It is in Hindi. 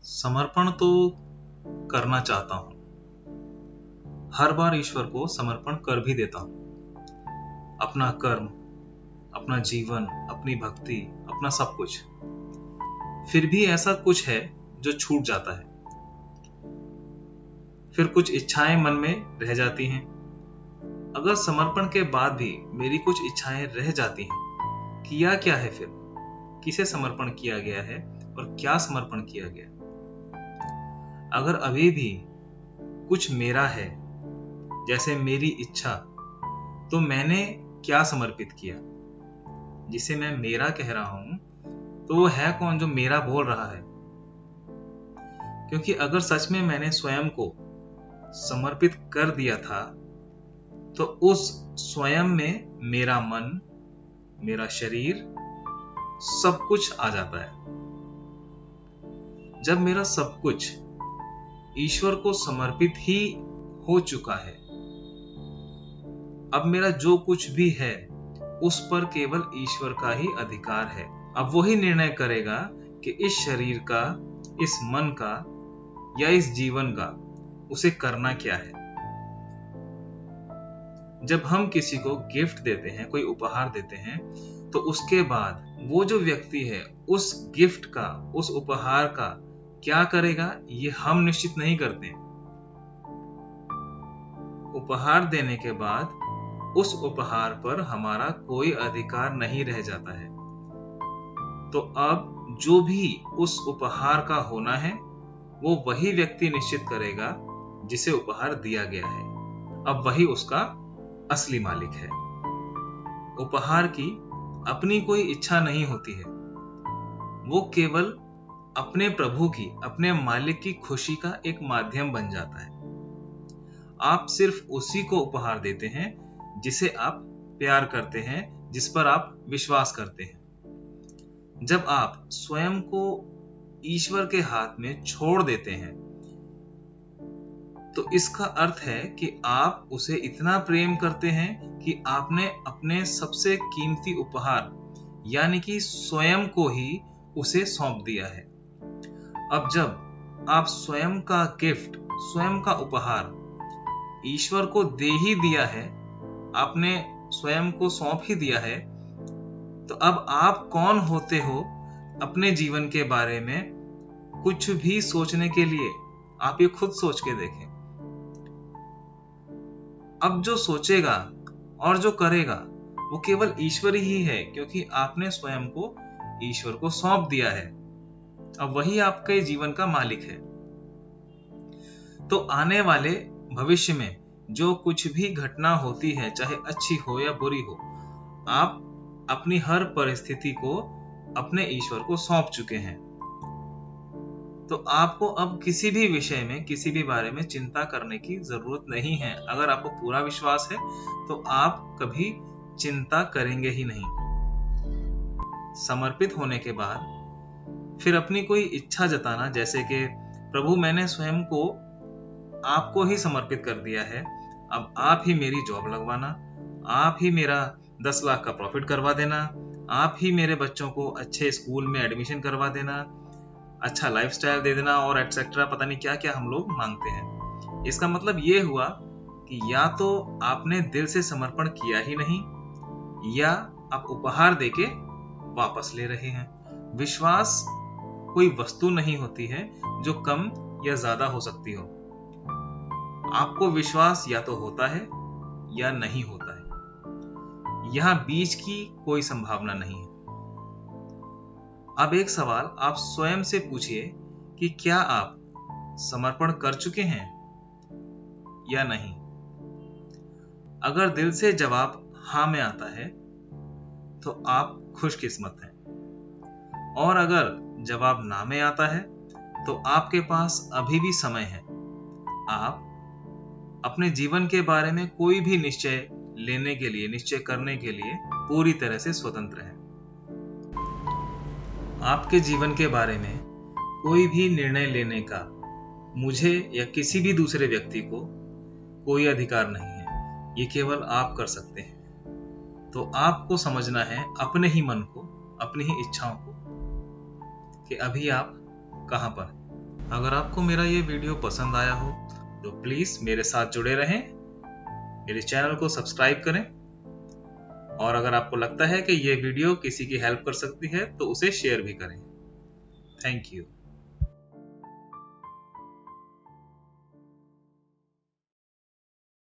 समर्पण तो करना चाहता हूं, हर बार ईश्वर को समर्पण कर भी देता हूं। अपना कर्म, अपना जीवन, अपनी भक्ति, अपना सब कुछ। फिर भी ऐसा कुछ है जो छूट जाता है। फिर कुछ इच्छाएं मन में रह जाती हैं। अगर समर्पण के बाद भी मेरी कुछ इच्छाएं रह जाती हैं, किया क्या है फिर? किसे समर्पण किया गया है और क्या समर्पण किया गया? अगर अभी भी कुछ मेरा है, जैसे मेरी इच्छा, तो मैंने क्या समर्पित किया? जिसे मैं मेरा कह रहा हूं, तो वो है कौन जो मेरा बोल रहा है? क्योंकि अगर सच में मैंने स्वयं को समर्पित कर दिया था, तो उस स्वयं में मेरा मन, मेरा शरीर, सब कुछ आ जाता है। जब मेरा सब कुछ ईश्वर को समर्पित ही हो चुका है, अब मेरा जो कुछ भी है उस पर केवल ईश्वर का ही अधिकार है। अब वही निर्णय करेगा कि इस शरीर का, इस मन का या इस जीवन का उसे करना क्या है। जब हम किसी को गिफ्ट देते हैं, कोई उपहार देते हैं, तो उसके बाद वो जो व्यक्ति है उस गिफ्ट का, उस उपहार का क्या करेगा, ये हम निश्चित नहीं करते। उपहार देने के बाद उस उपहार पर हमारा कोई अधिकार नहीं रह जाता है। तो अब जो भी उस उपहार का होना है, वो वही व्यक्ति निश्चित करेगा जिसे उपहार दिया गया है। अब वही उसका असली मालिक है। उपहार की अपनी कोई इच्छा नहीं होती है, वो केवल अपने प्रभु की, अपने मालिक की खुशी का एक माध्यम बन जाता है। आप सिर्फ उसी को उपहार देते हैं जिसे आप प्यार करते हैं, जिस पर आप विश्वास करते हैं। जब आप स्वयं को ईश्वर के हाथ में छोड़ देते हैं, तो इसका अर्थ है कि आप उसे इतना प्रेम करते हैं कि आपने अपने सबसे कीमती उपहार यानी कि स्वयं को ही उसे सौंप दिया है। अब जब आप स्वयं का गिफ्ट, स्वयं का उपहार ईश्वर को दे ही दिया है, आपने स्वयं को सौंप ही दिया है, तो अब आप कौन होते हो अपने जीवन के बारे में कुछ भी सोचने के लिए? आप ये खुद सोच के देखें। अब जो सोचेगा और जो करेगा वो केवल ईश्वर ही है, क्योंकि आपने स्वयं को ईश्वर को सौंप दिया है। अब वही आपके जीवन का मालिक है। तो आने वाले भविष्य में जो कुछ भी घटना होती है, चाहे अच्छी हो या बुरी हो, आप अपनी हर परिस्थिति को अपने ईश्वर को सौंप चुके हैं। तो आपको अब किसी भी विषय में, किसी भी बारे में चिंता करने की जरूरत नहीं है। अगर आपको पूरा विश्वास है तो आप कभी चिंता करेंगे ही नहीं। समर्पित होने के बाद फिर अपनी कोई इच्छा जताना, जैसे कि प्रभु मैंने स्वयं को आपको ही समर्पित कर दिया है, अब आप ही मेरी जॉब लगवाना, आप ही मेरा 10 लाख का प्रॉफिट करवा देना, आप ही मेरे बच्चों को अच्छे स्कूल में एडमिशन करवा देना, अच्छा लाइफस्टाइल दे देना और एटसेट्रा, पता नहीं क्या क्या हम लोग मांगते हैं। इसका मतलब ये हुआ कि या तो आपने दिल से समर्पण किया ही नहीं, या आप उपहार देके वापस ले रहे हैं। विश्वास कोई वस्तु नहीं होती है जो कम या ज्यादा हो सकती हो। आपको विश्वास या तो होता है या नहीं होता है, यहां बीच की कोई संभावना नहीं है। अब एक सवाल आप स्वयं से पूछिए कि क्या आप समर्पण कर चुके हैं या नहीं। अगर दिल से जवाब हाँ में आता है तो आप खुशकिस्मत हैं, और अगर जवाब ना में आता है तो आपके पास अभी भी समय है। आप अपने जीवन के बारे में कोई भी निश्चय लेने के लिए, निश्चय करने के लिए पूरी तरह से स्वतंत्र हैं। आपके जीवन के बारे में कोई भी निर्णय लेने का मुझे या किसी भी दूसरे व्यक्ति को कोई अधिकार नहीं है। ये केवल आप कर सकते हैं। तो आपको समझना है अपने ही मन को, अपनी ही इच्छाओं को, कि अभी आप कहां पर हैं। अगर आपको मेरा ये वीडियो पसंद आया हो तो प्लीज मेरे साथ जुड़े रहें, मेरे चैनल को सब्सक्राइब करें, और अगर आपको लगता है कि ये वीडियो किसी की हेल्प कर सकती है तो उसे शेयर भी करें। Thank you.